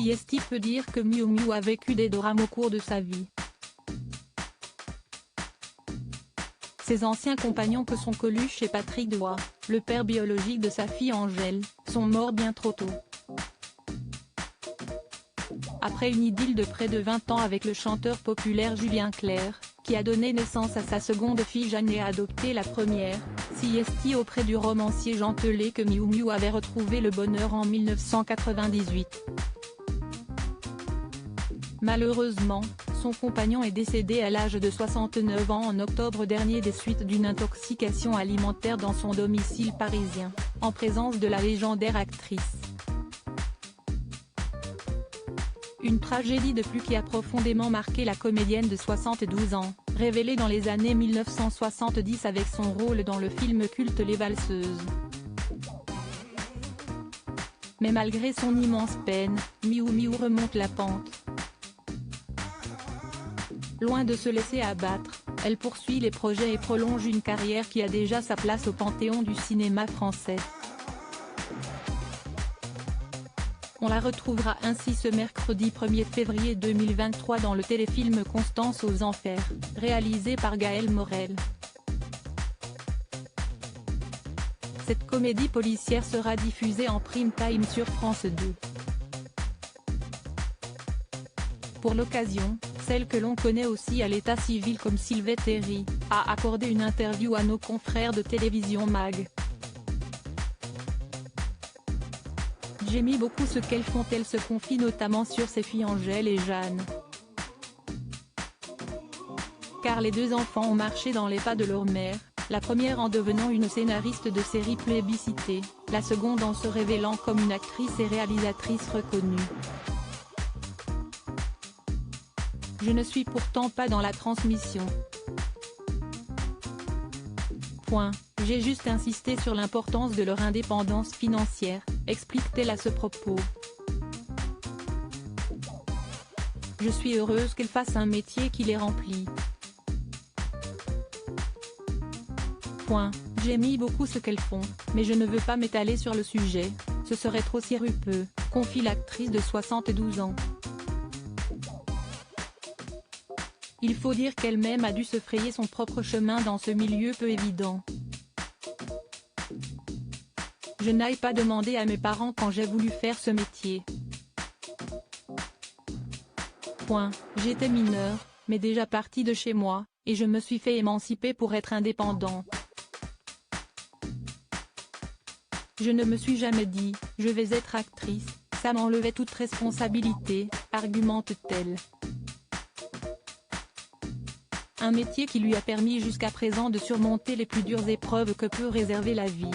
CST peut dire que Miu Miu a vécu des drames au cours de sa vie. Ses anciens compagnons que sont Coluche et Patrick Dewa, le père biologique de sa fille Angèle, sont morts bien trop tôt. Après une idylle de près de 20 ans avec le chanteur populaire Julien Clerc, qui a donné naissance à sa seconde fille Jeanne et a adopté la première, CST auprès du romancier Jean Telet que Miu Miu avait retrouvé le bonheur en 1998. Malheureusement, son compagnon est décédé à l'âge de 69 ans en octobre dernier des suites d'une intoxication alimentaire dans son domicile parisien, en présence de la légendaire actrice. Une tragédie de plus qui a profondément marqué la comédienne de 72 ans, révélée dans les années 1970 avec son rôle dans le film culte Les Valseuses. Mais malgré son immense peine, Miu Miu remonte la pente. Loin de se laisser abattre, elle poursuit les projets et prolonge une carrière qui a déjà sa place au panthéon du cinéma français. On la retrouvera ainsi ce mercredi 1er février 2023 dans le téléfilm Constance aux Enfers, réalisé par Gaël Morel. Cette comédie policière sera diffusée en prime time sur France 2. Pour l'occasion, celle que l'on connaît aussi à l'état civil comme Sylvette Terry, a accordé une interview à nos confrères de télévision MAG. J'aime beaucoup ce qu'elles font, elle se confie notamment sur ses filles Angèle et Jeanne. Car les deux enfants ont marché dans les pas de leur mère, la première en devenant une scénariste de séries plébiscitée, la seconde en se révélant comme une actrice et réalisatrice reconnue. Je ne suis pourtant pas dans la transmission. J'ai juste insisté sur l'importance de leur indépendance financière, explique-t-elle à ce propos. Je suis heureuse qu'elles fassent un métier qui les remplit. J'aime beaucoup ce qu'elles font, mais je ne veux pas m'étaler sur le sujet, ce serait trop sirupeux, confie l'actrice de 72 ans. Il faut dire qu'elle-même a dû se frayer son propre chemin dans ce milieu peu évident. Je n'aille pas demander à mes parents quand j'ai voulu faire ce métier. J'étais mineure, mais déjà partie de chez moi, et je me suis fait émanciper pour être indépendant. Je ne me suis jamais dit, je vais être actrice, ça m'enlevait toute responsabilité, argumente-t-elle. Un métier qui lui a permis jusqu'à présent de surmonter les plus dures épreuves que peut réserver la vie.